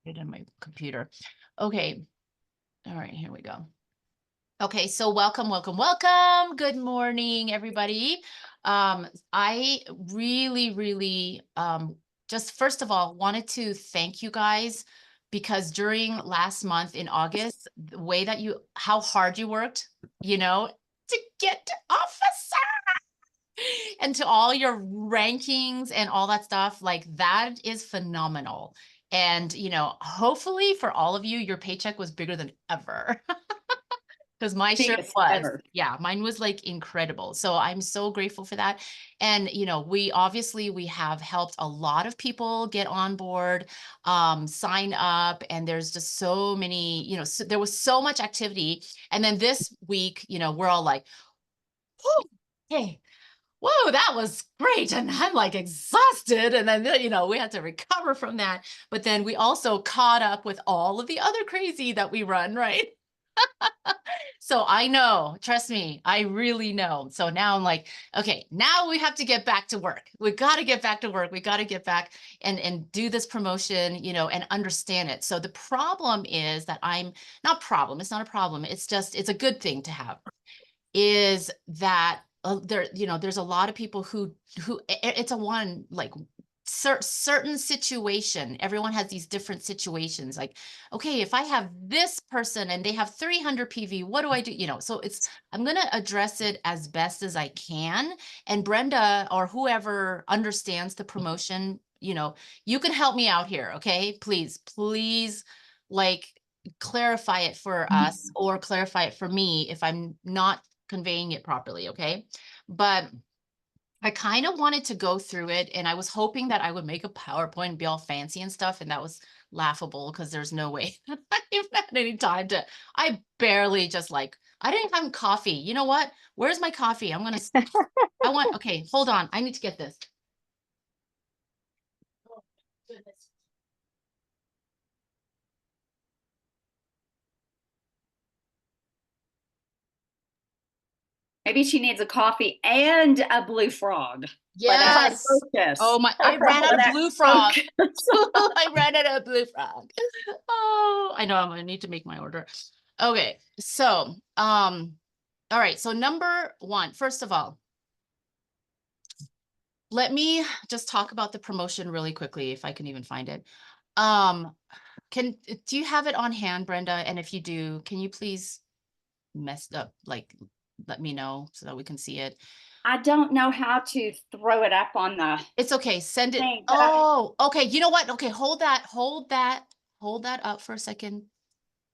It in my computer. Okay. All right, here we go. Okay, so welcome, welcome, welcome. Good morning, everybody. I really just first of all wanted to thank you guys because during last month in August, the way that how hard you worked, to get to officer and to all your rankings and all that stuff, like that is phenomenal. And, hopefully for all of you, your paycheck was bigger than ever. Because my sure Biggest was. ever. Yeah, mine was like incredible. So I'm so grateful for that. And we have helped a lot of people get on board, sign up, and there's just so many, there was so much activity. And then this week, we're all like, whoa, hey, whoa, that was great. And I'm like exhausted. And then, we had to recover from that. But then we also caught up with all of the other crazy that we run, right? So I know, trust me, I really know. So now I'm like, okay, now we have to get back to work. We got to get back to work. We got to get back and do this promotion, and understand it. So the problem is that I'm not problem. It's not a problem. It's just, it's a good thing to have is that there's a lot of people who it's a one like certain situation. Everyone has these different situations. Like, okay, if I have this person and they have 300 PV, what do I do? So I'm going to address it as best as I can. And Brenda or whoever understands the promotion, you can help me out here. Okay, please, like clarify it for us or clarify it for me if I'm not conveying it properly. Okay. But I kind of wanted to go through it and I was hoping that I would make a PowerPoint and be all fancy and stuff. And that was laughable because there's no way that I even had any time I barely I didn't have coffee. You know what? Where's my coffee? Okay, hold on. I need to get this. Oh, goodness. Maybe she needs a coffee and a blue frog for that Yes. focus. Oh my, I ran For out of that blue frog. focus. I ran out of blue frog. Oh, I know I'm gonna need to make my order. Okay, so all right, so number one, first of all, let me just talk about the promotion really quickly, if I can even find it. Um, do you have it on hand, Brenda? And if you do, can you please let me know so that we can see it? I don't know how to throw it up on the It's okay. Send it. thing, but Oh, okay. You know what? Okay, hold that up for a second.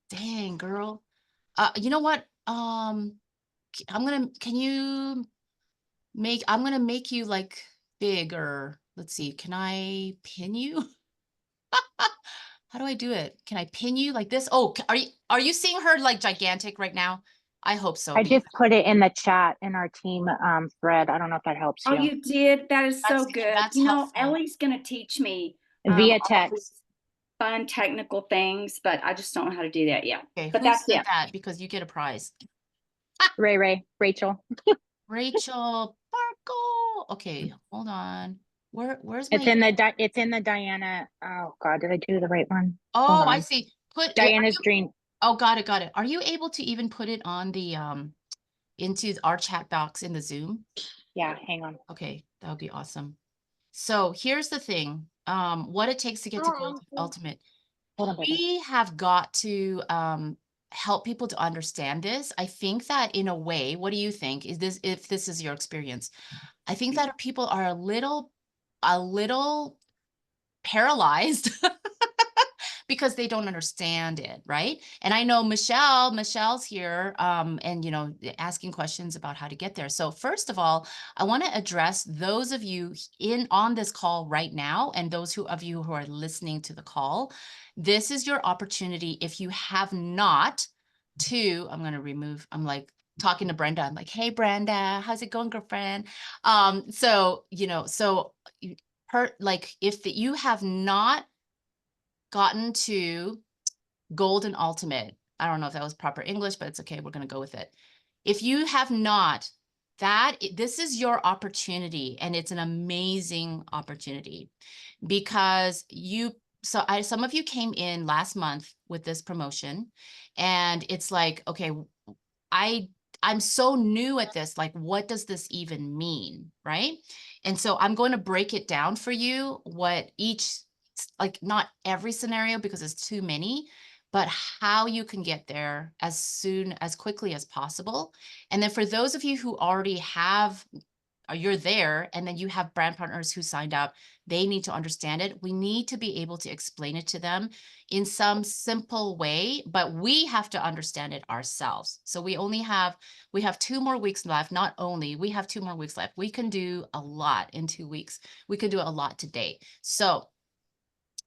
Dang, girl. You know what? I'm gonna make you like bigger. Let's see. Can I pin you? How do I do it? Can I pin you like this? Oh, are you seeing her like gigantic right now? I hope so I because just put it in the chat in our team thread. I don't know if that helps oh, you. you did? That is so good. that's helpful. Ellie's going to teach me Via all these text. fun technical things, but I just don't know how to do that yet. Okay, But who that's said it. that? Because you get a prize. Rachel. Rachel Sparkle. Okay, hold on. Where's It's my in the Diana. Oh God, did I do the right one? Hold Oh, I on. see. Diana's dream. Oh, got it, got it. Are you able to even put it on the into our chat box in the Zoom? Yeah, hang on. Okay, that would be awesome. So here's the thing. What it takes to get to Gold Ultimate. Hold on, baby. We have got to help people to understand this. I think that in a way, what do you think? If this is your experience? I think that people are a little paralyzed because they don't understand it, right? And I know Michelle's here, and asking questions about how to get there. So first of all, I want to address those of you on this call right now, and those of you who are listening to the call. This is your opportunity if you have not I'm going to remove, I'm like talking to Brenda. I'm like, hey, Brenda, how's it going, girlfriend? If you have not gotten to Golden Ultimate, I don't know if that was proper English, but it's okay. We're going to go with it. If you have not, this is your opportunity, and it's an amazing opportunity because some of you came in last month with this promotion, and it's like, okay, I'm so new at this, like, what does this even mean, right? And so I'm going to break it down for you, what each, like, not every scenario because it's too many, but how you can get there as quickly as possible. And then for those of you who already have, you're there, and then you have brand partners who signed up, they need to understand it. We need to be able to explain it to them in some simple way, but we have to understand it ourselves. So we have 2 more weeks left. Not only, we have 2 more weeks left. We can do a lot in 2 weeks. We can do a lot today.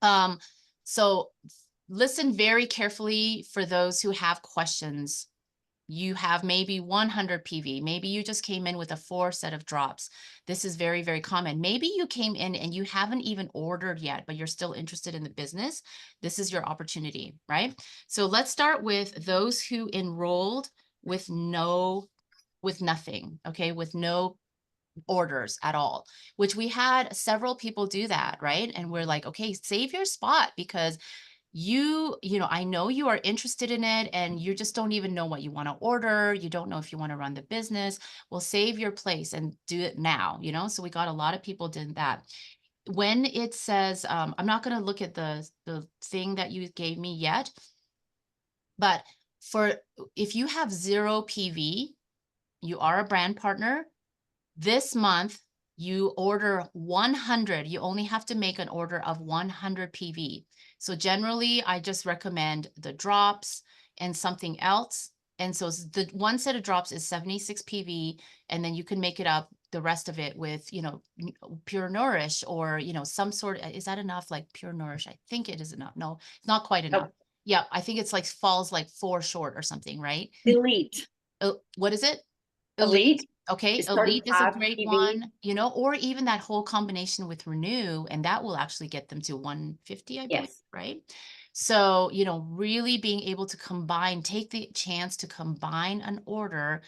Um, so listen very carefully for those who have questions. You have maybe 100 PV. Maybe you just came in with a 4 set of drops. This is very, very common. Maybe you came in and you haven't even ordered yet, but you're still interested in the business. This is your opportunity, right? So let's start with those who enrolled with nothing, okay, with no orders at all, which we had several people do that, right? And we're like, okay, save your spot because you know, I know you are interested in it and you just don't even know what you want to order. You don't know if you want to run the business. Well, save your place and do it now, you know? So we got a lot of people doing that. When it says, I'm not going to look at the thing that you gave me yet, but if you have 0 PV, you are a brand partner, this month, you order 100. You only have to make an order of 100 PV. So generally, I just recommend the drops and something else. And so the one set of drops is 76 PV, and then you can make it up the rest of it with, you know, Pure Nourish or, you know, some sort. Is that enough? Like Pure Nourish? I think it is enough. No, it's not quite enough. Oh, Yeah, I think it's like falls like 4 short or something, right? Elite. What is it? Elite Okay, is Elite is a 35 great PV. one, you know, or even that whole combination with Renew, and that will actually get them to 150, I believe, Yes. right? So, you know, really being able to combine, take the chance to combine an order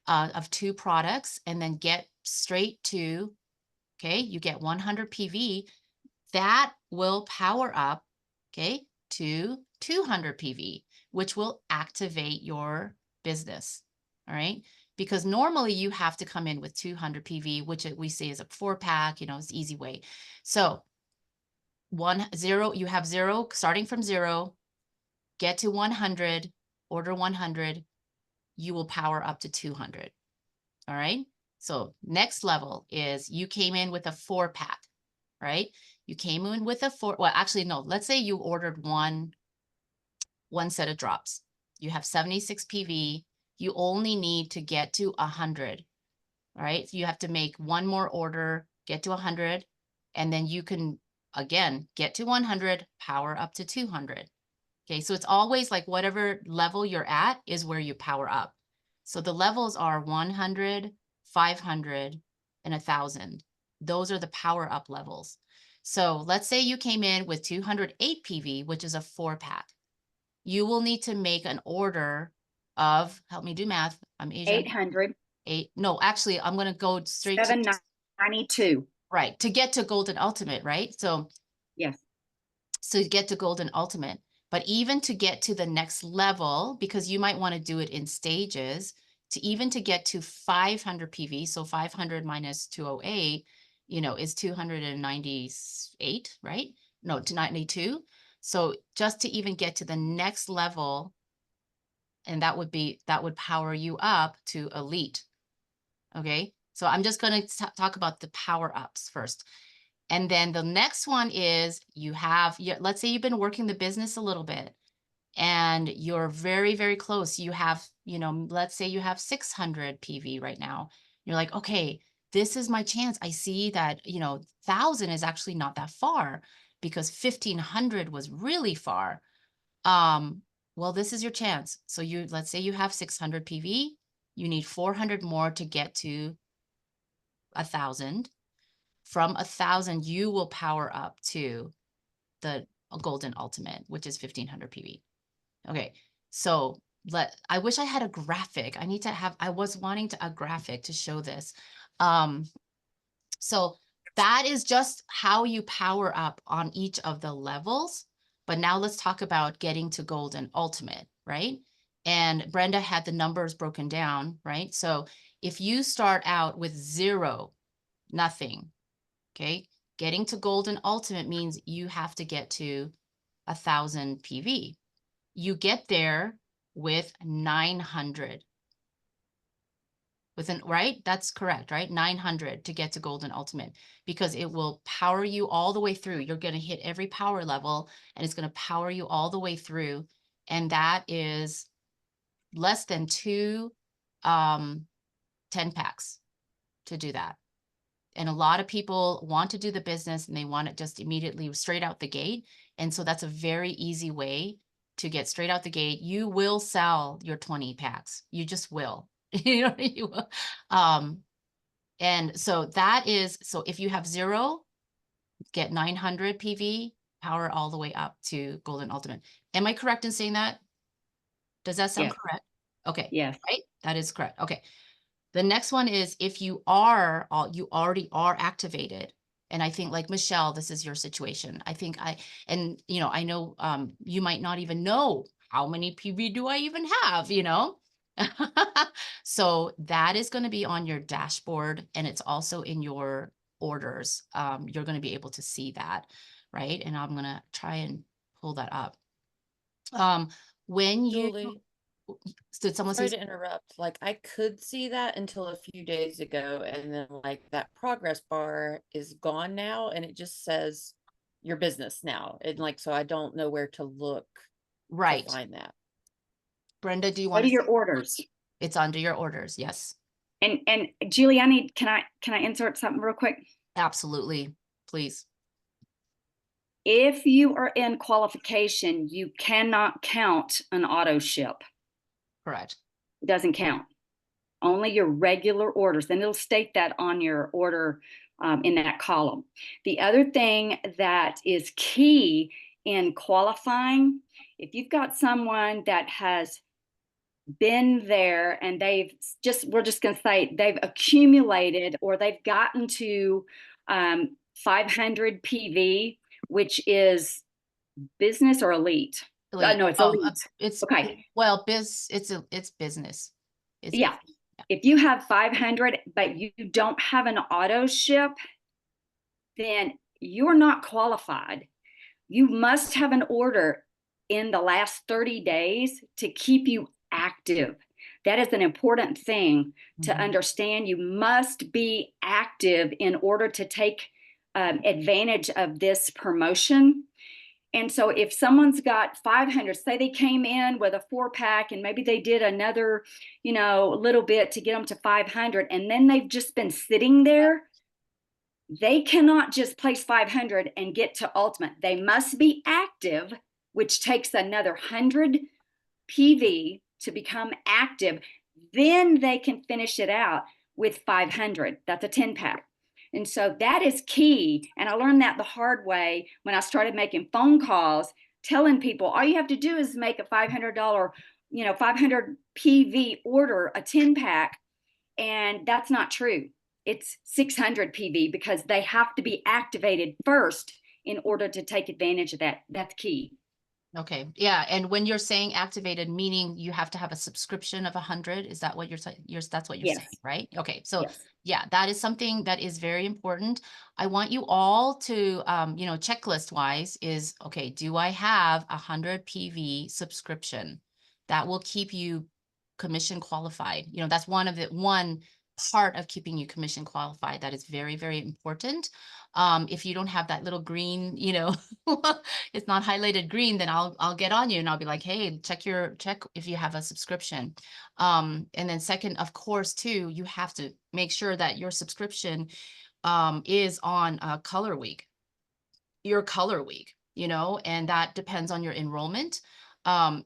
of 2 products and then get straight to, okay, you get 100 PV, that will power up, okay, to 200 PV, which will activate your business. All right. Because normally you have to come in with 200 PV, which we say is a 4-pack, you know, it's easy way. So 0, you have 0, starting from 0, get to 100, order 100, you will power up to 200. All right. So next level is you came in with a 4-pack, right? You came in with a 4, well, actually, no, let's say you ordered one set of drops. You have 76 PV. You only need to get to 100, right? So you have to make one more order, get to 100, and then you can, again, get to 100, power up to 200. Okay, so it's always like whatever level you're at is where you power up. So the levels are 100, 500, and 1,000. Those are the power up levels. So let's say you came in with 208 PV, which is a 4-pack. You will need to make an order of, help me do math, I'm Asian. 800. No, actually, I'm going to go straight to, 792. right, to get to Golden Ultimate, right? So Yes. to get to Golden Ultimate. But even to get to the next level, because you might want to do it in stages, to get to 500 PV, so 500 minus 208, you know, is 298, right? No, to 92. So just to even get to the next level, and that would power you up to Elite. Okay, so I'm just going to talk about the power ups first. And then the next one is let's say you've been working the business a little bit and you're very, very close. You have, you know, let's say you have 600 PV right now. You're like, okay, this is my chance. I see that, you know, 1,000 is actually not that far because 1,500 was really far. Well, this is your chance. So let's say you have 600 PV. You need 400 more to get to 1,000. From 1,000, you will power up to the Golden Ultimate, which is 1,500 PV. Okay, so I wish I had a graphic. I was wanting a graphic to show this. So that is just how you power up on each of the levels. But now let's talk about getting to gold and ultimate, right? And Brenda had the numbers broken down, right? So if you start out with 0, nothing, okay? Getting to gold and ultimate means you have to get to 1,000 PV. You get there with 900. Right? That's correct, right? 900 to get to golden ultimate, because it will power you all the way through. You're going to hit every power level and it's going to power you all the way through. And that is less than 2 10 packs to do that. And a lot of people want to do the business and they want it just immediately straight out the gate. And so that's a very easy way to get straight out the gate. You will sell your 20 packs. You just will. You will. And so that is, so if you have 0, get 900 PV, power all the way up to golden ultimate. Am I correct in saying that? Does that sound Yes. correct? Okay. Yes. Right? That is correct. Okay. The next one is if you already are activated. And I think like Michelle, this is your situation. I think I know you might not even know how many PV do I even have, So that is going to be on your dashboard and it's also in your orders. You're going to be able to see that, right? And I'm going to try and pull that up. When you, Julie, did someone sorry say? to interrupt. Like I could see that until a few days ago, and then like that progress bar is gone now, and it just says your business now. And like, so I don't know where to look to Right. find that. Brenda, do you Go want to to? your orders. It's under your orders. Yes, And Julie, can I insert something real quick? absolutely. Please. If you are in qualification, you cannot count an auto ship. Correct. It doesn't count. Only your regular orders. Then it'll state that on your order in that column. The other thing that is key in qualifying, if you've got someone that has been there and we're just going to say they've accumulated or they've gotten to 500 PV, which is business or elite. Elite. No, it's Oh, elite. it's Okay. Well, it's business. It's Yeah. If you have 500, but you don't have an auto ship, then you're not qualified. You must have an order in the last 30 days to keep you active. That is an important thing to Mhm. understand. You must be active in order to take advantage of this promotion. And so if someone's got 500, say they came in with a 4-pack and maybe they did another, little bit to get them to 500, and then they've just been sitting there, they cannot just place 500 and get to ultimate. They must be active, which takes another 100 PV to become active. Then they can finish it out with 500. That's a 10-pack. And so that is key. And I learned that the hard way when I started making phone calls, telling people all you have to do is make a $500, 500 PV order, a 10-pack. And that's not true. It's 600 PV because they have to be activated first in order to take advantage of that. That's key. Okay. Yeah. And when you're saying activated, meaning you have to have a subscription of 100, is that what you're saying? That's what you're Yes. saying, right? Okay. So Yes. yeah, that is something that is very important. I want you all to, checklist wise is, okay, do I have 100 PV subscription? That will keep you commission qualified. That's one part of keeping you commission qualified. That is very, very important. If you don't have that little green, it's not highlighted green, then I'll get on you and I'll be like, hey, check if you have a subscription. And then second, of course, too, you have to make sure that your subscription is on Color Week, your Color Week, and that depends on your enrollment.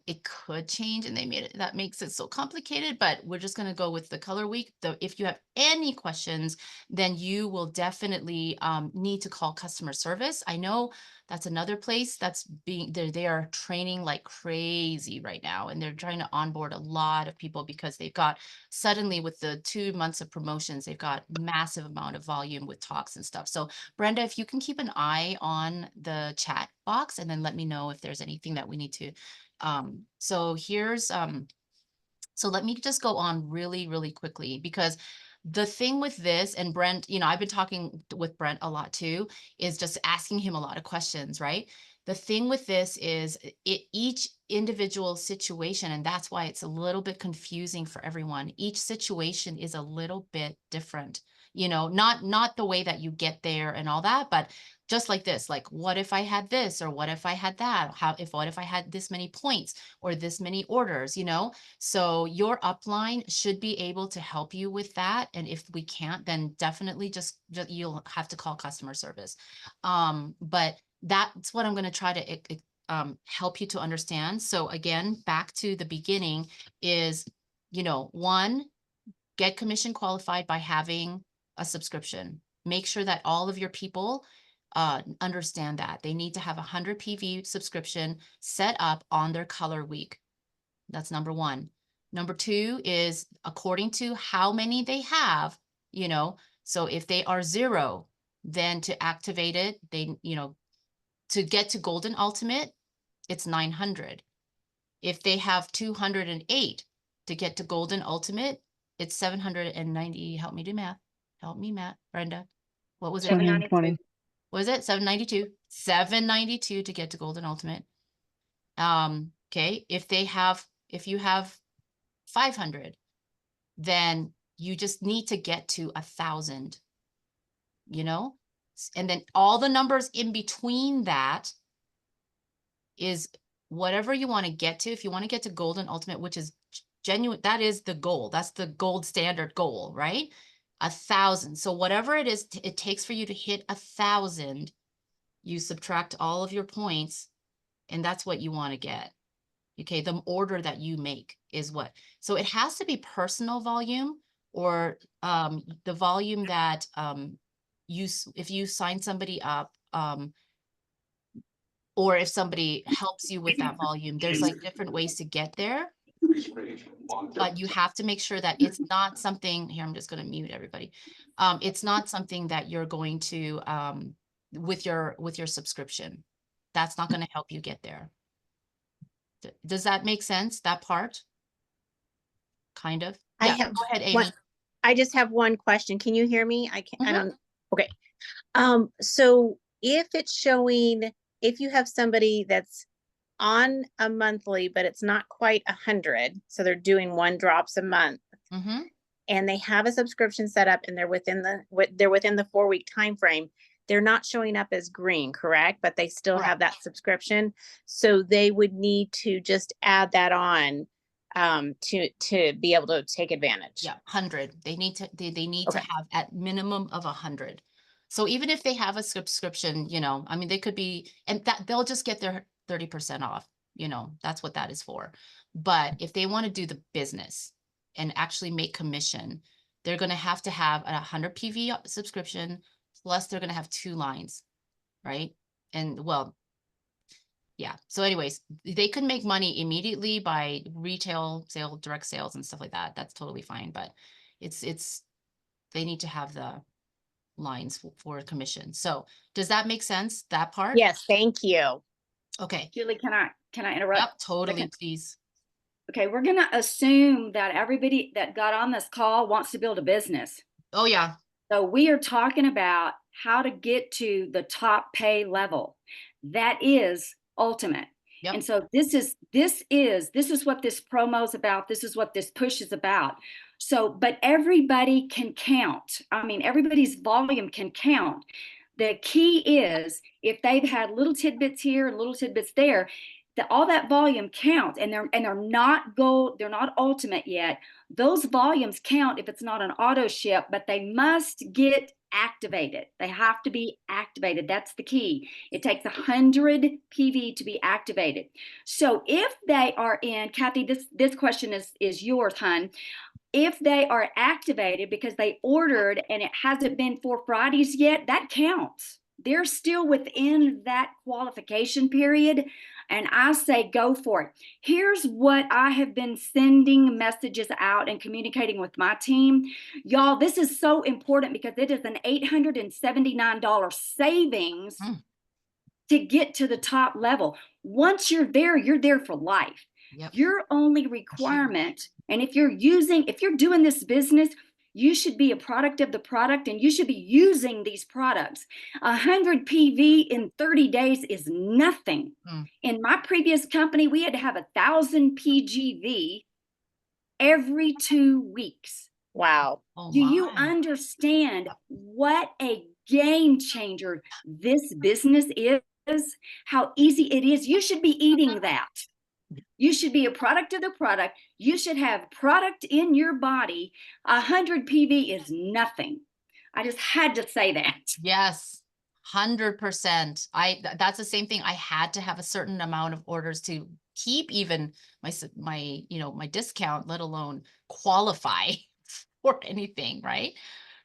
It could change and that makes it so complicated, but we're just going to go with the Color Week. If you have any questions, then you will definitely need to call customer service. I know That's another place that's they are training like crazy right now. And they're trying to onboard a lot of people because they've got suddenly with the 2 months of promotions, they've got massive amount of volume with talks and stuff. So Brenda, if you can keep an eye on the chat box and then let me know if there's anything that we need to, so here's, so let me just go on really, really quickly because the thing with this, and Brent, you know, I've been talking with Brent a lot too, is just asking him a lot of questions, right? The thing with this is each individual situation, and that's why it's a little bit confusing for everyone. Each situation is a little bit different, you know, not the way that you get there and all that, but just like this, like, what if I had this, or what if I had that? What if I had this many points or this many orders, you know? So your upline should be able to help you with that. And if we can't, then definitely just you'll have to call customer service. But that's what I'm going to try to help you to understand. So again, back to the beginning is, you know, one, get commission qualified by having a subscription. Make sure that all of your people understand that they need to have 100 PV subscription set up on their color week. That's number one. Number two is according to how many they have, you know, so if they are 0, then to activate it, they, you know, to get to Golden Ultimate, it's 900. If they have 208 to get to Golden Ultimate, it's 790. Help me do math. Help me, Matt, Brenda. What was it? 792. What is it? 792. 792 to get to Golden Ultimate. Okay, if you have 500, then you just need to get to 1,000, you know, and then all the numbers in between that is whatever you want to get to. If you want to get to Golden Ultimate, which is genuine, that is the goal. That's the gold standard goal, right? 1,000. So whatever it is, it takes for you to hit 1,000, you subtract all of your points, and that's what you want to get. Okay, the order that you make is what. So it has to be personal volume or the volume that if you sign somebody up, or if somebody helps you with that volume, there's like different ways to get there. But you have to make sure that it's not something here. I'm just going to mute everybody. It's not something that you're going to with your subscription. That's not going to help you get there. Does that make sense? That part? Kind of. I Yeah, have go ahead, Amy. one. I just have one question. Can you hear me? I can't. I Mhm. don't. Okay. So if it's showing, if you have somebody that's on a monthly, but it's not quite 100, so they're doing 1 drops a month, Mm-hmm. and they have a subscription set up, and they're within the 4-week time frame, they're not showing up as green, correct? But they still have that subscription, so they would need to just add that on to be able to take advantage. Yeah, 100. They need to Okay. have at minimum of 100. So even if they have a subscription, you know, I mean, they could be, and that they'll just get their 30% off, you know, that's what that is for. But if they want to do the business and actually make commission, they're going to have a 100 PV subscription, plus they're going to have 2 lines, right? And well, yeah. So anyways, they could make money immediately by retail sale, direct sales and stuff like that. That's totally fine. But they need to have the lines for commission. So does that make sense? That part? Yes, thank you. Okay. Julie, can I interrupt? Yep, totally, Okay. please. Okay, we're going to assume that everybody that got on this call wants to build a business. Oh yeah. So we are talking about how to get to the top pay level. That is ultimate. Yep. And so this is what this promo is about. This is what this push is about. So, but everybody can count. I mean, everybody's volume can count. The key is if they've had little tidbits here and little tidbits there, that all that volume counts, and they're not ultimate yet. Those volumes count if it's not an auto ship, but they must get activated. They have to be activated. That's the key. It takes 100 PV to be activated. So if they are in, Kathy, this question is yours, hon. If they are activated because they ordered and it hasn't been 4 Fridays yet, that counts. they're still within that qualification period. And I say, go for it. Here's what I have been sending messages out and communicating with my team. Y'all, this is so important because it is an $879 savings Mm. to get to the top level. Once you're there for life. Yep. Your only requirement, and if you're doing this business, you should be a product of the product, and you should be using these products. 100 PV in 30 days is nothing. Mm. In my previous company, we had to have 1,000 PGV every 2 weeks. Wow. Oh Do you my. understand what a game changer this business is? How easy it is. You should be eating that. You should be a product of the product. You should have product in your body. 100 PV is nothing. I just had to say that. Yes, 100%. That's the same thing. I had to have a certain amount of orders to keep even my my discount, let alone qualify for anything, right?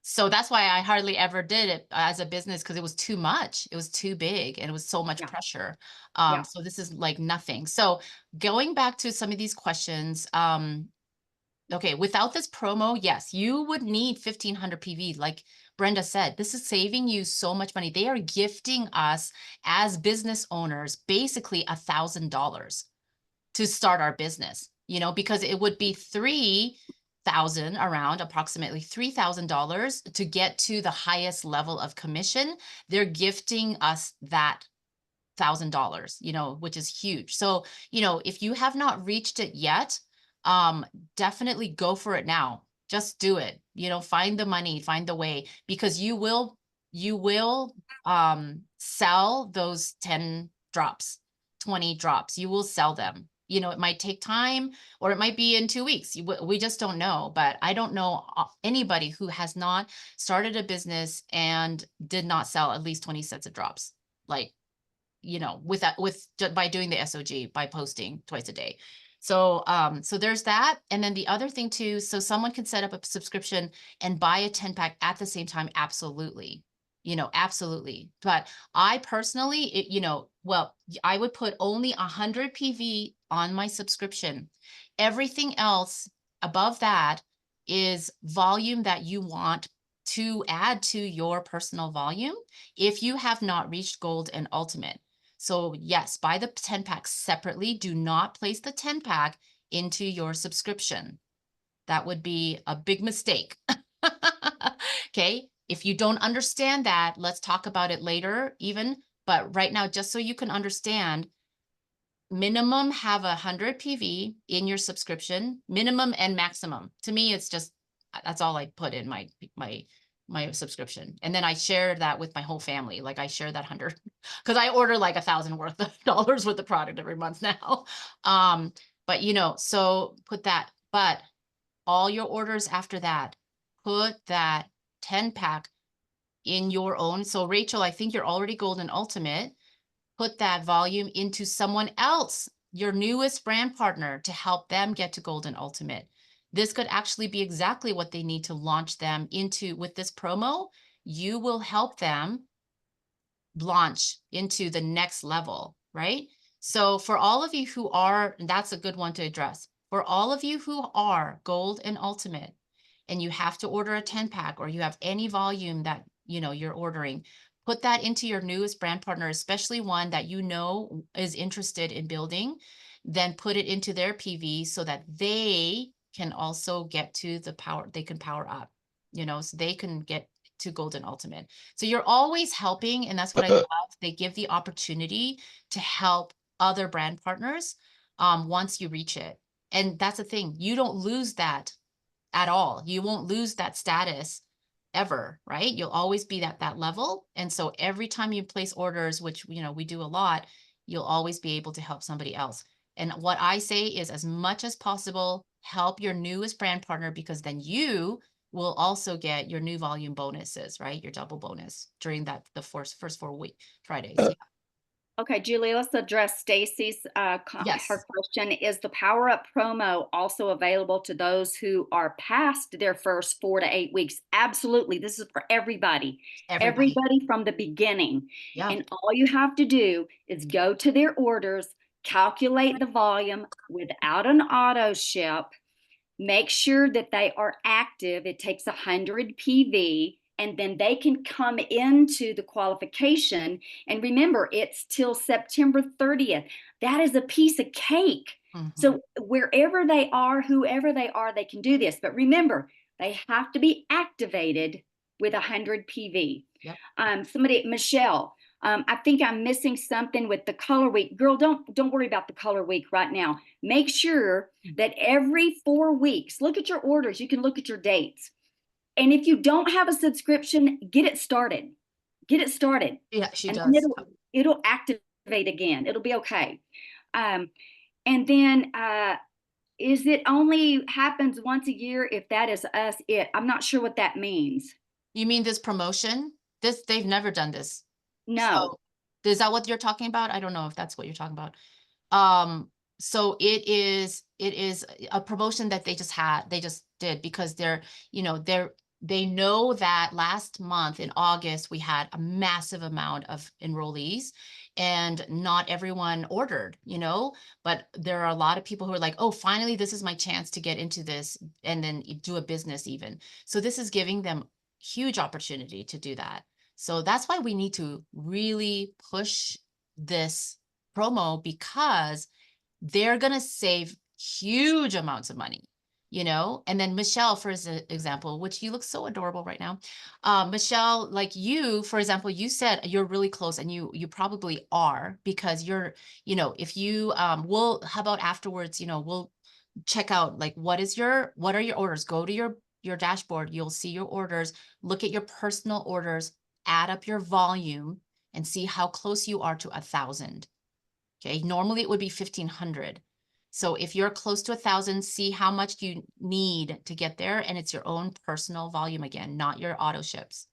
So that's why I hardly ever did it as a business, because it was too much. It was too big and it was so much Yeah. pressure. Yeah. So this is like nothing. So going back to some of these questions, okay, without this promo, yes, you would need 1,500 PV. Like Brenda said, this is saving you so much money. They are gifting us as business owners basically $1,000 to start our business, because it would be around approximately $3,000 to get to the highest level of commission. They're gifting us that $1,000, which is huge. So, if you have not reached it yet, definitely go for it now. Just do it. Find the money, find the way, because you will sell those 10 drops, 20 drops. You will sell them. It might take time, or it might be in 2 weeks. We just don't know. But I don't know anybody who has not started a business and did not sell at least 20 sets of drops. Like, by doing the SOG, by posting twice a day. So, so there's that. And then the other thing too, so someone can set up a subscription and buy a 10-pack at the same time. Absolutely. Absolutely. But I personally, I would put only 100 PV on my subscription. Everything else above that is volume that you want to add to your personal volume if you have not reached gold and ultimate. So yes, buy the 10-pack separately. Do not place the 10-pack into your subscription. That would be a big mistake. Okay. If you don't understand that, let's talk about it later even. But right now, just so you can understand, minimum have 100 PV in your subscription, minimum and maximum. To me, it's just, that's all I put in my subscription. And then I share that with my whole family. Like I share that 100, because I order like $1,000 worth of product every month now. But so put that, but all your orders after that, put that 10-pack in your own. So Rachel, I think you're already gold and ultimate. Put that volume into someone else, your newest brand partner, to help them get to gold and ultimate. This could actually be exactly what they need to launch them into. With this promo, you will help them launch into the next level, right? So for all of you who are, and that's a good one to address, for all of you who are gold and ultimate, and you have to order a 10-pack, or you have any volume that you're ordering, put that into your newest brand partner, especially one that is interested in building. Then put it into their PV so that they can also get to the power, they can power up, so they can get to gold and ultimate. So you're always helping, and that's what I love. They give the opportunity to help other brand partners once you reach it. And that's the thing, you don't lose that at all. You won't lose that status ever, right? You'll always be at that level. And so every time you place orders, which we do a lot, you'll always be able to help somebody else. And what I say is, as much as possible, help your newest brand partner, because then you will also get your new volume bonuses, right? Your double bonus during the first 4 week Fridays. Yeah. Okay, Julie, let's address Stacy's Yes. her question. Is the Power Up promo also available to those who are past their first 4 to 8 weeks? Absolutely. This is for everybody. Everybody. Everybody from the beginning. Yeah. And all you have to do is go to their orders, calculate the volume without an auto ship, make sure that they are active. It takes 100 PV, and then they can come into the qualification. And remember, it's till September 30th. That is a piece of cake. Mhm. So wherever they are, whoever they are, they can do this. But remember, they have to be activated with 100 PV. Yep. Michelle, I think I'm missing something with the color week. Girl, don't worry about the color week right now. Make sure that every 4 weeks, look at your orders. You can look at your dates. And if you don't have a subscription, get it started. Get it started. Yeah, she And does. it'll activate again. It'll be okay. And then is it only happens once a year if that is us? I'm not sure what that means. You mean this promotion? They've never done this. No. So, is that what you're talking about? I don't know if that's what you're talking about. So it is a promotion that they just did because they know that last month in August, we had a massive amount of enrollees and not everyone ordered, but there are a lot of people who are like, oh, finally, this is my chance to get into this and then do a business even. So this is giving them huge opportunity to do that. So that's why we need to really push this promo because they're going to save huge amounts of money, and then Michelle, for example, which you look so adorable right now. Michelle, like you, for example, you said you're really close and you probably are because you're, if you, how about afterwards, we'll check out like, what are your orders? Go to your dashboard. You'll see your orders, look at your personal orders, add up your volume and see how close you are to 1,000. Okay. Normally it would be 1,500. So if you're close to 1,000, see how much you need to get there. And it's your own personal volume again, not your auto ships.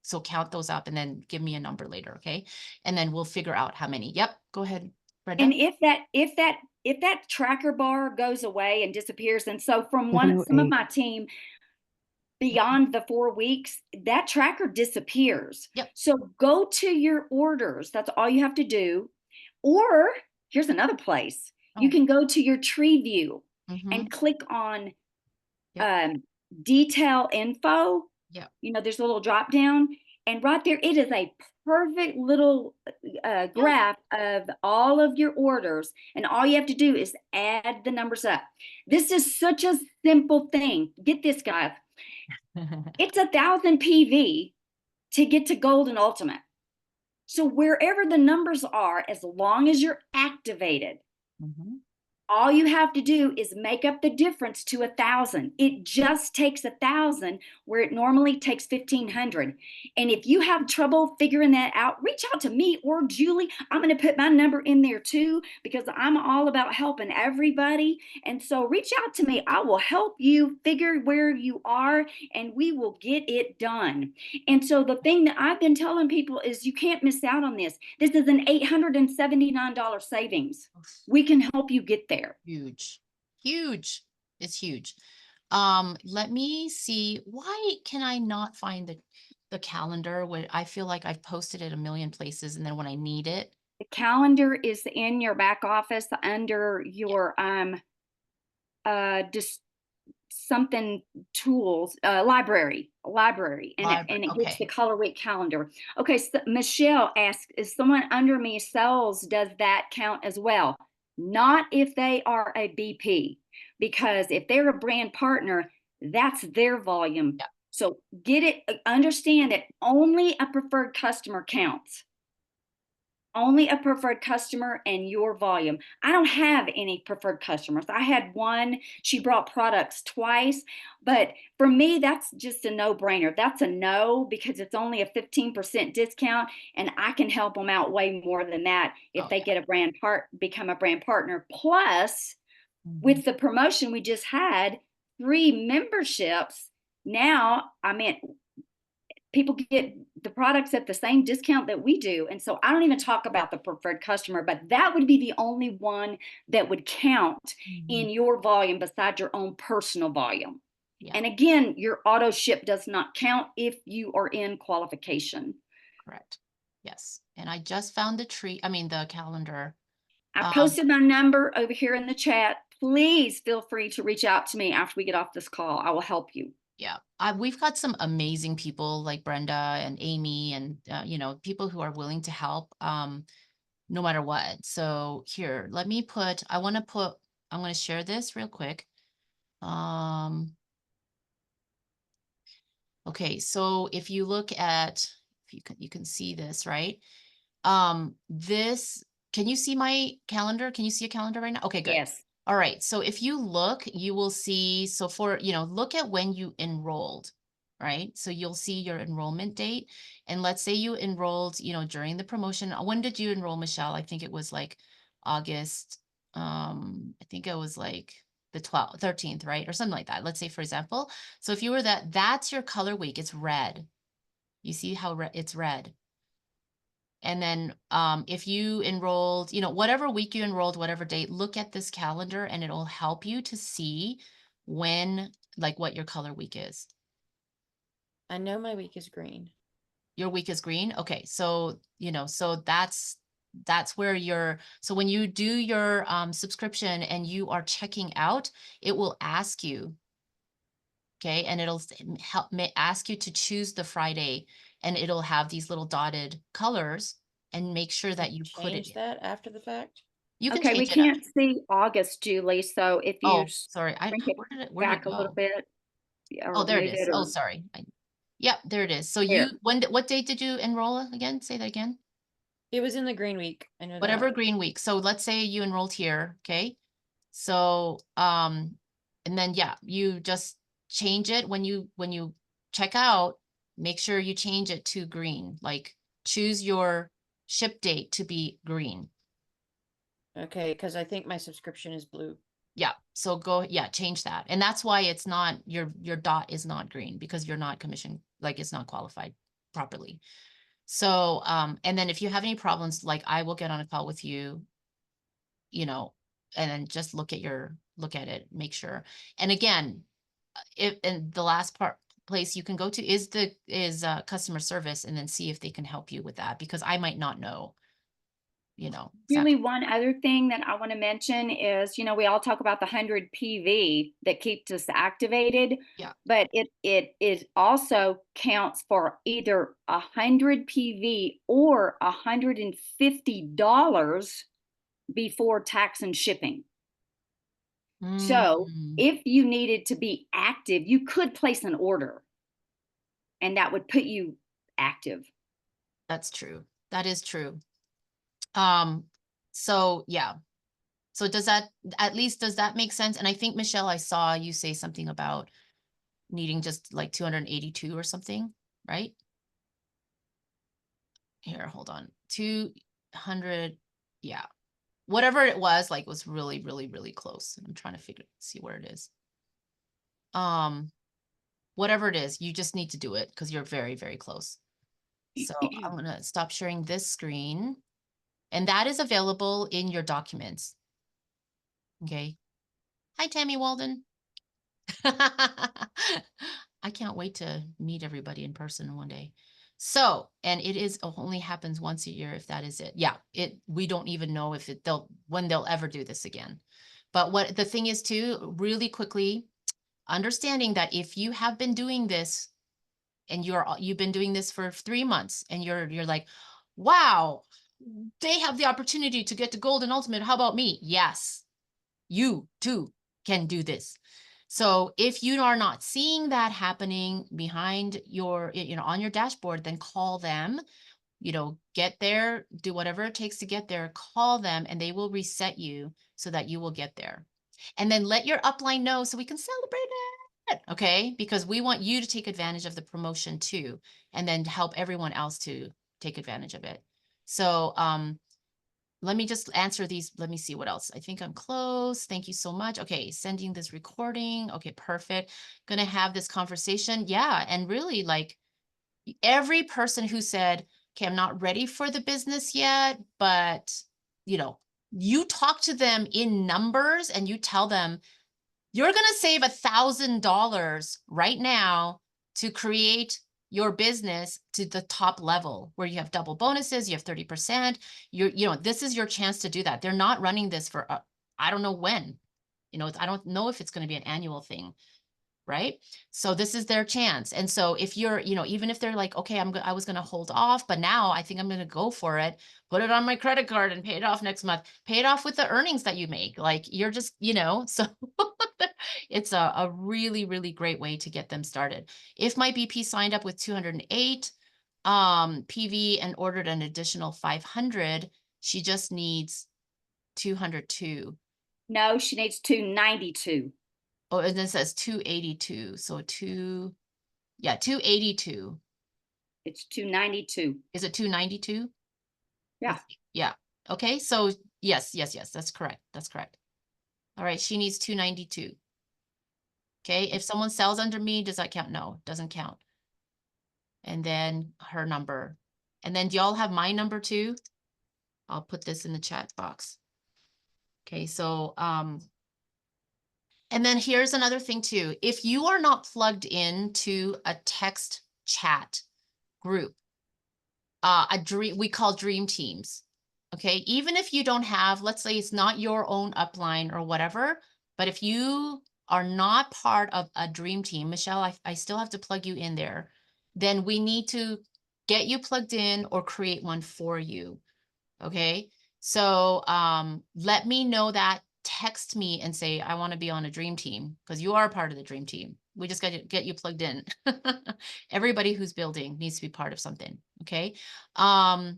So count those up and then give me a number later. Okay. And then we'll figure out how many. Yep. Go ahead, Brenda. And if that tracker bar goes away and disappears, and so from some of my team, beyond the 4 weeks, that tracker disappears. Yep. So go to your orders. That's all you have to do. Or here's another place. You can go to your tree view and click on detail info. Yeah. There's a little drop down, and right there, it is a perfect little graph of all of your orders. And all you have to do is add the numbers up. This is such a simple thing. Get this, guys. It's 1,000 PV to get to Gold and Ultimate. So wherever the numbers are, as long as you're activated, all you have to do is make up the difference to 1,000. It just takes 1,000 where it normally takes 1,500. And if you have trouble figuring that out, reach out to me or Julie. I'm going to put my number in there too, because I'm all about helping everybody. And so reach out to me. I will help you figure where you are and we will get it done. And so the thing that I've been telling people is you can't miss out on this. This is an $879 savings. We can help you get there. Huge. It's huge. Let me see. Why can I not find the calendar when I feel like I've posted it a million places and then when I need it? The calendar is in your back office under your just something tools, library, and it gets the color week calendar. Okay, so Michelle asks, is someone under me sales, does that count as well? Not if they are a BP, because if they're a brand partner, that's their volume. Yeah. So understand that only a preferred customer counts. Only a preferred customer and your volume. I don't have any preferred customers. I had one, she brought products twice, but for me, that's just a no-brainer. That's a no, because it's only a 15% discount and I can help them out way more than that if they get become a brand partner. Plus, with the promotion we just had, 3 memberships. Now, people get the products at the same discount that we do. And so I don't even talk about the preferred customer, but that would be the only one that would count in your volume besides your own personal volume. Yeah. And again, your auto ship does not count if you are in qualification. Correct. Yes. And I just found the calendar. I posted my number over here in the chat. Please feel free to reach out to me after we get off this call. I will help you. Yeah, we've got some amazing people like Brenda and Amy and, people who are willing to help, no matter what. So here, I'm going to share this real quick. Okay, so if you look at, if you can see this, right? Can you see my calendar? Can you see a calendar right now? Okay, good. Yes. All right. So if you look, you will see, so look at when you enrolled, right? So you'll see your enrollment date. And let's say you enrolled, during the promotion. When did you enroll, Michelle? I think it was like August. I think it was like the 13th, right? Or something like that. Let's say, for example. So if you were that's your color week. It's red. You see how it's red. And then if you enrolled, whatever week you enrolled, whatever date, look at this calendar and it'll help you to see when, what your color week is. I know my week is green. Your week is green. Okay. So, so that's where so when you do your subscription and you are checking out, it will ask you. Okay. And it'll ask you to choose the Friday, and it'll have these little dotted colors, and make sure that you put it Change that after the fact. You can Okay, we change it up. can't see August, Julie. So if you Oh, sorry. shrink it Where did back it a little go? bit. Oh, Or there it move is. it, Oh, or sorry. Yep, there it is. So Here. what date did you enroll again? Say that again. It was in the green week. I know Whatever that. green week. So let's say you enrolled here, okay? So, and then, yeah, you just change it when you check out, make sure you change it to green, like choose your ship date to be green. Okay, because I think my subscription is blue. Yeah, so change that. And that's why it's not, your dot is not green, because you're not commissioned, it's not qualified properly. So, and then if you have any problems, I will get on a call with you, and then just look at it, make sure. And again, and the last place you can go to is customer service, and then see if they can help you with that, because I might not know, Really, one other thing that I want to mention is, we all talk about the 100 PV that keeps us activated. Yeah. But it also counts for either 100 PV or $150 before tax and shipping. So if you needed to be active, you could place an order, and that would put you active. That's true. That is true. So yeah. So does that make sense? And I think, Michelle, I saw you say something about needing just 282 or something, right? Here, hold on. 200. Yeah. Whatever it was, was really, really, really close. I'm trying to see where it is. Whatever it is, you just need to do it because you're very, very close. So I'm going to stop sharing this screen. And that is available in your documents. Okay. Hi, Tammy Walden. I can't wait to meet everybody in person one day. So, and it only happens once a year, if that is it. Yeah, we don't even know if when they'll ever do this again. But what the thing is too, really quickly, understanding that if you have been doing this and you've been doing this for 3 months, and you're like, wow, they have the opportunity to get to Gold and Ultimate. How about me? Yes, you too can do this. So if you are not seeing that happening behind your, on your dashboard, then call them, get there, do whatever it takes to get there, call them, and they will reset you so that you will get there. And then let your upline know so we can celebrate it. Okay. Because we want you to take advantage of the promotion too, and then help everyone else to take advantage of it. So, let me just answer these. Let me see what else. I think I'm close. Thank you so much. Okay, sending this recording. Okay, perfect. Gonna have this conversation. Yeah, and really every person who said, okay, I'm not ready for the business yet, but you talk to them in numbers and you tell them, you're going to save $1,000 right now to create your business to the top level where you have double bonuses, you have 30%. This is your chance to do that. They're not running this for, I don't know when, I don't know if it's going to be an annual thing. Right? So this is their chance. And so if you're, even if they're like, okay, I was going to hold off, but now I think I'm going to go for it, put it on my credit card and pay it off next month, pay it off with the earnings that you make. Like you're just, so it's a really, really great way to get them started. If my BP signed up with 208 PV and ordered an additional 500, she just needs 202. No, she needs 292. Oh, and then it says 282. So 282. It's 292. Is it 292? Yeah. Yeah. Okay. So yes, that's correct. That's correct. All right. She needs 292. Okay. If someone sells under me, does that count? No, it doesn't count. And then her number. And then do y'all have my number too? I'll put this in the chat box. Okay. So, and then here's another thing too. If you are not plugged into a text chat group, we call dream teams. Okay. Even if you don't have, let's say it's not your own upline or whatever, but if you are not part of a dream team, Michelle, I still have to plug you in there. Then we need to get you plugged in or create one for you. Okay. So, let me know that. Text me and say, I want to be on a dream team, because you are part of the dream team. We just got to get you plugged in. Everybody who's building needs to be part of something. Okay. I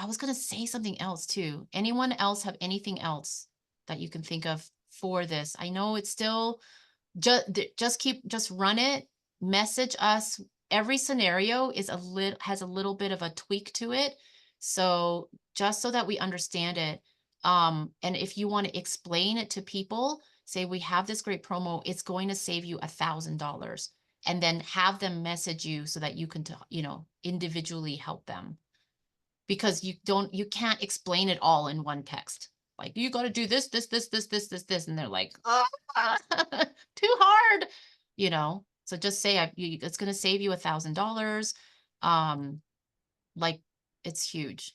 was going to say something else too. Anyone else have anything else that you can think of for this? I know it's still just run it, message us. Every scenario is has a little bit of a tweak to it. So just so that we understand it. And if you want to explain it to people, say we have this great promo, it's going to save you $1,000, and then have them message you so that you can, individually help them, because you can't explain it all in one text. Like you got to do this, and they're like, oh, too hard, So just say it's going to save you $1,000. Like it's huge.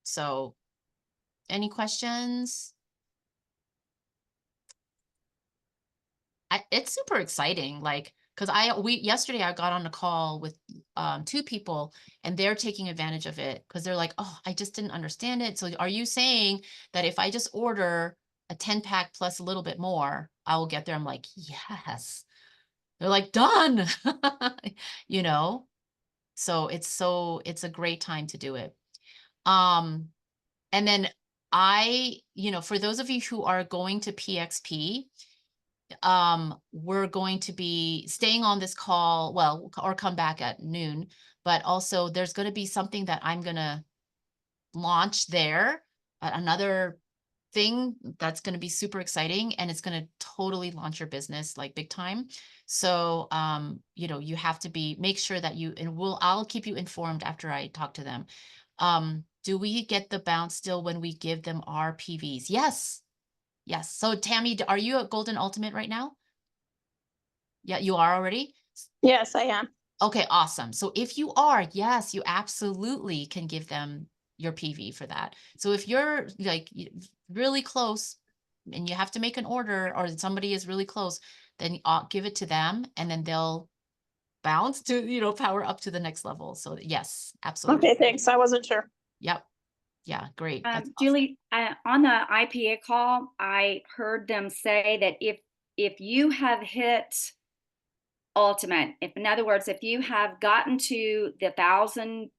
So. Any questions? It's super exciting, like, because yesterday I got on a call with 2 people, and they're taking advantage of it because they're like, oh, I just didn't understand it. So are you saying that if I just order a 10-pack plus a little bit more, I will get there? I'm like, yes. They're like, done. So it's a great time to do it. And then for those of you who are going to PXP, we're going to be staying on this call, or come back at noon, but also there's going to be something that I'm going to launch there, another thing that's going to be super exciting, and it's going to totally launch your business like big time. So, you have to make sure that I'll keep you informed after I talk to them. Do we get the bounce still when we give them our PVs? Yes. Yes. So Tammy, are you at Golden Ultimate right now? Yeah, you are already? Yes, I am. Okay, awesome. So if you are, yes, you absolutely can give them your PV for that. So if you're like really close and you have to make an order, or somebody is really close, then give it to them, and then they'll bounce to, power up to the next level. So yes, absolutely. Okay, thanks. I wasn't sure. Yep. Yeah, great. That's awesome. Julie, on the IPA call, I heard them say that if you have hit ultimate, in other words, if you have gotten to the 1,000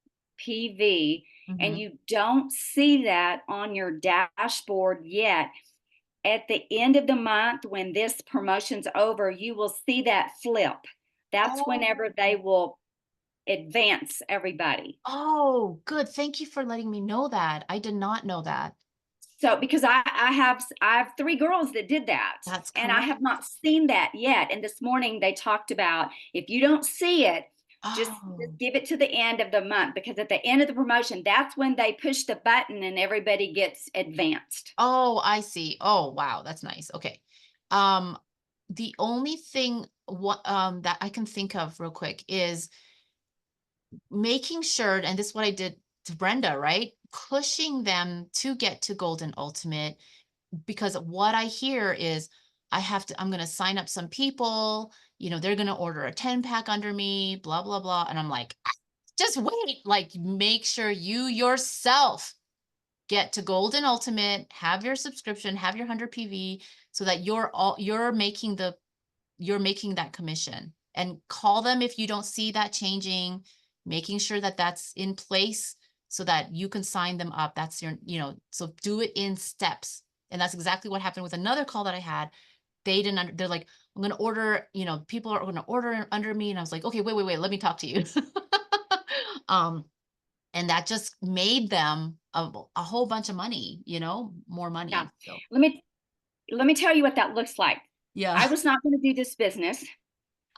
PV and you don't see that on your dashboard yet, at the end of the month, when this promotion's over, you will see that flip. That's whenever they will advance everybody. Oh, good. Thank you for letting me know that. I did not know that. So because I have 3 girls that did that. That's correct. And I have not seen that yet. And this morning they talked about, if you don't see it, Just Oh. give it to the end of the month, because at the end of the promotion, that's when they push the button and everybody gets advanced. Oh, I see. Oh, wow, that's nice. Okay. Um, the only thing that I can think of real quick is making sure, and this is what I did to Brenda, right? Pushing them to get to Golden Ultimate, because what I hear is I'm going to sign up some people, they're going to order a 10-pack under me, blah, blah, blah. And I'm like, just wait, like make sure you yourself get to Golden Ultimate, have your subscription, have your 100 PV, so that you're making that commission. And call them if you don't see that changing, making sure that that's in place so that you can sign them up. That's so do it in steps. And that's exactly what happened with another call that I had. They're like, I'm going to order, people are going to order under me. And I was like, okay, wait, let me talk to you. And that just made them a whole bunch of money, more money. Yeah. So, Let me tell you what that looks like. yeah. I was not going to do this business.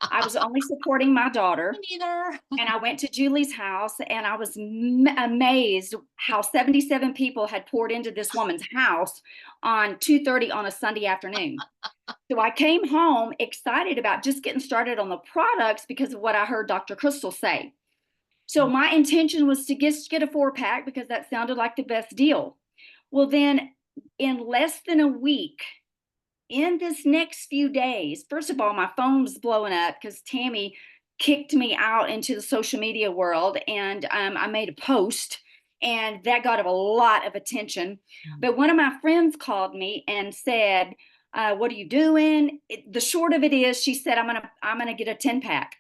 I was only supporting my daughter. Me neither. And I went to Julie's house, and I was amazed how 77 people had poured into this woman's house on 2:30 on a Sunday afternoon. So I came home excited about just getting started on the products because of what I heard Dr. Crystal say. So my intention was to get a 4-pack because that sounded like the best deal. Well, then in less than a week, in this next few days, first of all, my phone was blowing up because Tammy kicked me out into the social media world, and I made a post, and that got a lot of attention. But one of my friends called me and said, what are you doing? The short of it is, she said, I'm gonna get a 10-pack.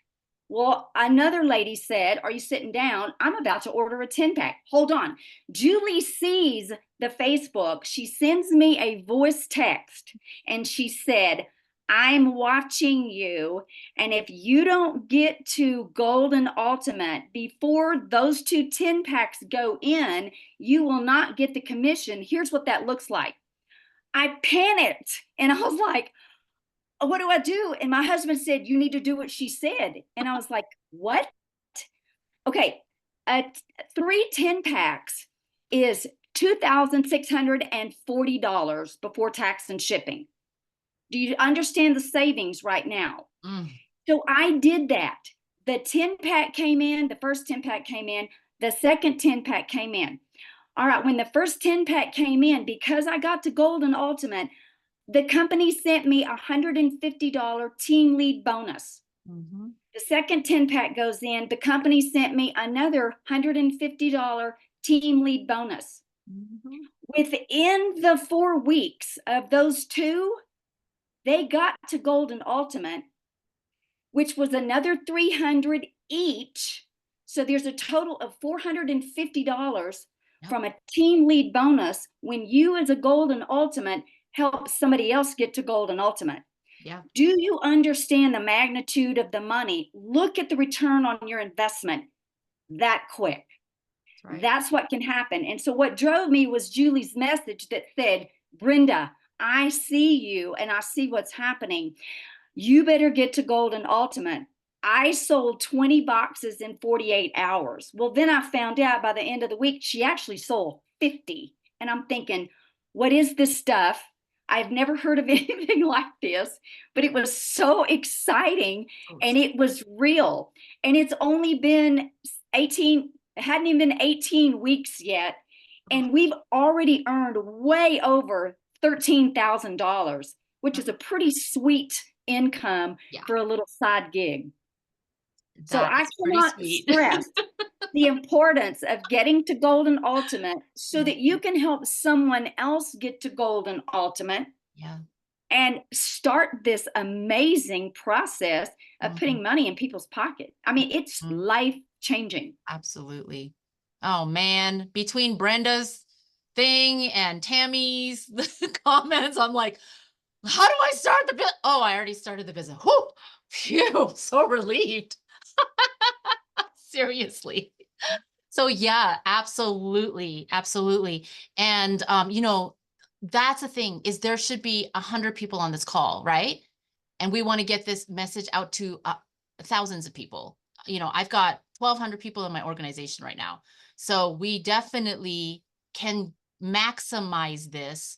Well, another lady said, are you sitting down? I'm about to order a 10-pack. Hold on. Julie sees the Facebook. She sends me a voice text, and she said, I'm watching you. And if you don't get to Golden Ultimate before those 2 10-packs go in, you will not get the commission. Here's what that looks like. I panicked, and I was like, what do I do? And my husband said, you need to do what she said. And I was like, what? Okay. 3 10-packs is $2,640 before tax and shipping. Do you understand the savings right now? So I did that. The 10-pack came in, the first 10-pack came in, the second 10-pack came in. All right, when the first 10-pack came in, because I got to Golden Ultimate, the company sent me a $150 team lead bonus. The second 10-pack goes in, the company sent me another $150 team lead bonus. Within the 4 weeks of those 2, they got to Golden Ultimate, which was another $300 each. So there's a total of $450 from a team lead bonus when you, as a Golden Ultimate, help somebody else get to Golden Ultimate. Yeah. Do you understand the magnitude of the money? Look at the return on your investment that quick. Right. That's what can happen. And so what drove me was Julie's message that said, Brenda, I see you and I see what's happening. You better get to Golden Ultimate. I sold 20 boxes in 48 hours. Well, then I found out by the end of the week, she actually sold 50. And I'm thinking, what is this stuff? I've never heard of anything like this, but it was so exciting and it was real. And it's only been it hadn't even been 18 weeks yet. And we've already earned way over $13,000, which is a pretty sweet income for a little side gig. So I cannot stress the importance of getting to Golden Ultimate so that you can help someone else get to Golden Ultimate. Yeah. And start this amazing process of putting money in people's pocket. I mean, it's life changing. Absolutely. Oh man, between Brenda's thing and Tammy's comments, I'm like, how do I start the business? Oh, I already started the business. Whew, phew, so relieved. Seriously. So yeah, absolutely. Absolutely. And, that's the thing, is there should be 100 people on this call, right? And we want to get this message out to thousands of people. you know, I've got 1,200 people in my organization right now. So we definitely can maximize this,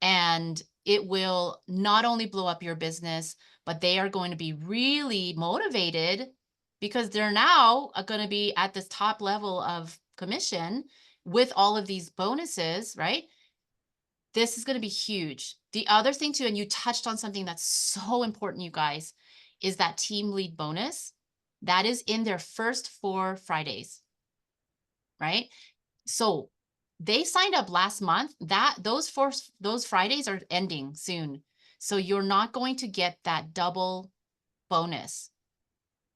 and it will not only blow up your business, but they are going to be really motivated because they're now going to be at this top level of commission with all of these bonuses, right? This is going to be huge. The other thing too, and you touched on something that's so important, you guys, is that team lead bonus. That is in their first 4 Fridays, right? So they signed up last month. Those Fridays are ending soon. So you're not going to get that double bonus.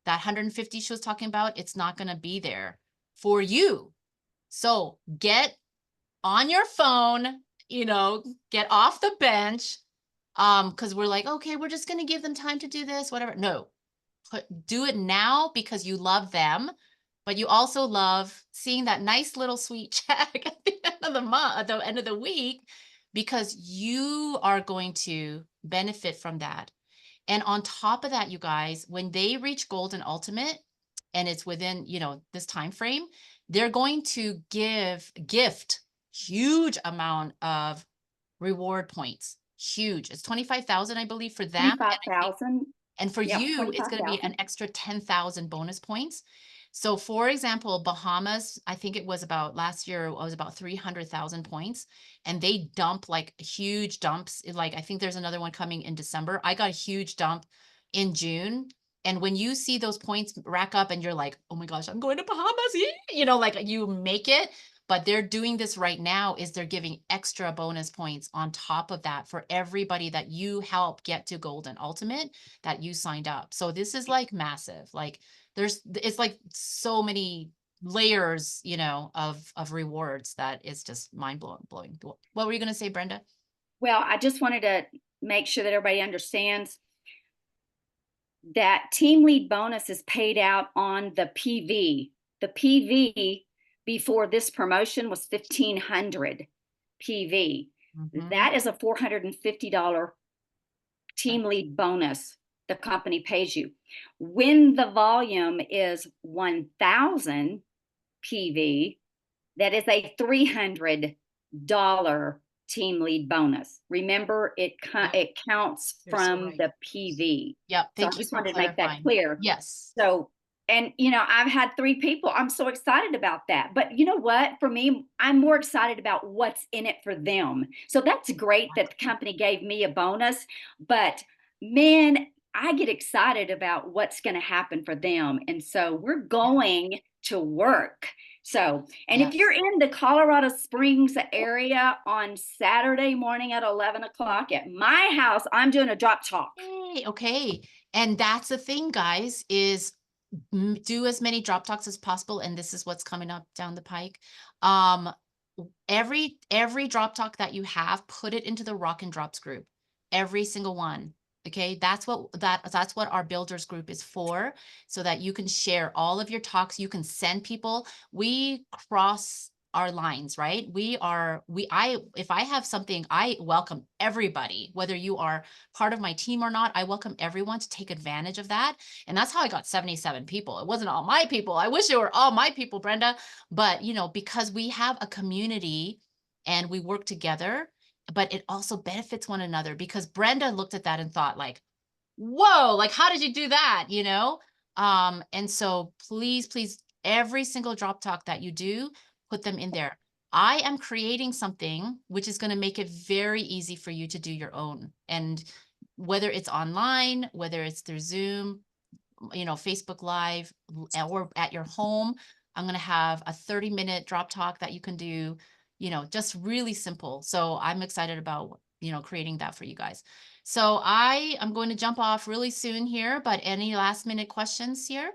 That 150 she was talking about, it's not going to be there for you. So get on your phone, you know, get off the bench. Because we're like, okay, we're just gonna give them time to do this, whatever. No, do it now because you love them, but you also love seeing that nice little sweet check at the end of the month, at the end of the week, because you are going to benefit from that. And on top of that, you guys, when they reach Gold and Ultimate, and it's within, you know, this time frame, they're going to gift huge amount of reward points. Huge. It's 25,000, I believe, for them. 25,000. And for Yep, you, it's going to be 25,000. an extra 10,000 bonus points. So for example, Bahamas, I think it was about last year, it was about 300,000 points, and they dump like huge dumps. Like, I think there's another one coming in December. I got a huge dump in June. And when you see those points rack up and you're like, oh my gosh, I'm going to Bahamas, you know, like you make it. But they're doing this right now is they're giving extra bonus points on top of that for everybody that you help get to Gold and Ultimate that you signed up. So this is like massive. Like it's like so many layers, you know, of rewards that is just mind blowing. What were you going to say, Brenda? Well, I just wanted to make sure that everybody understands that team lead bonus is paid out on the PV. The PV before this promotion was 1,500 PV. Mhm. That is a $450 team lead bonus the company pays you. When the volume is 1,000 PV, that is a $300 team lead bonus. Remember, it counts You're so from right. the PV. Yep. So I Thank you just for wanted to make that clarifying. clear. Yes. So, and you know, I've had 3 people. I'm so excited about that. But you know what? For me, I'm more excited about what's in it for them. So that's great that the company gave me a bonus. But man, I get excited about what's going to happen for them. And so we're going to work. So, and if you're in the Colorado Springs area on Saturday morning at 11 o'clock at my house, I'm doing a drop talk. Hey, okay. And that's the thing, guys, is do as many drop talks as possible. And this is what's coming up down the pike. Every drop talk that you have, put it into the Rock and Drops group. Every single one. Okay, that's what our builders group is for, so that you can share all of your talks. You can send people. We cross our lines, right? If I have something, I welcome everybody, whether you are part of my team or not. I welcome everyone to take advantage of that. And that's how I got 77 people. It wasn't all my people. I wish it were all my people, Brenda. But, you know, because we have a community and we work together, but it also benefits one another, because Brenda looked at that and thought like, whoa, like, how did you do that? You know? And so please, every single drop talk that you do, put them in there. I am creating something which is going to make it very easy for you to do your own. And whether it's online, whether it's through Zoom, you know, Facebook Live, or at your home, I'm going to have a 30-minute drop talk that you can do, you know, just really simple. So I'm excited about, you know, creating that for you guys. So I am going to jump off really soon here, but any last minute questions here?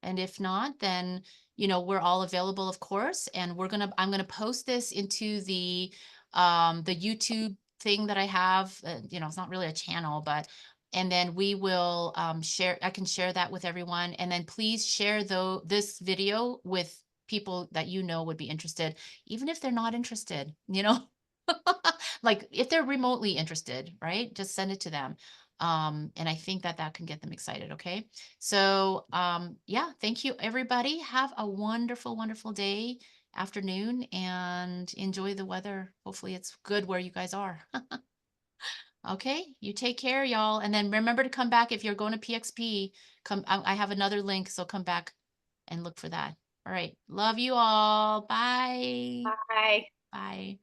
And if not, then, you know, we're all available, of course, and I'm going to post this into the YouTube thing that I have. You know, it's not really a channel, but, and then we will I can share that with everyone. And then please share this video with people that you know would be interested, even if they're not interested, you know, like if they're remotely interested, right? Just send it to them. And I think that can get them excited. Okay. So, yeah, thank you everybody. Have a wonderful, wonderful day, afternoon, and enjoy the weather. Hopefully it's good where you guys are. Okay. You take care, y'all. And then remember to come back if you're going to PXP. I have another link. So come back and look for that. All right. Love you all. Bye. Bye. Bye.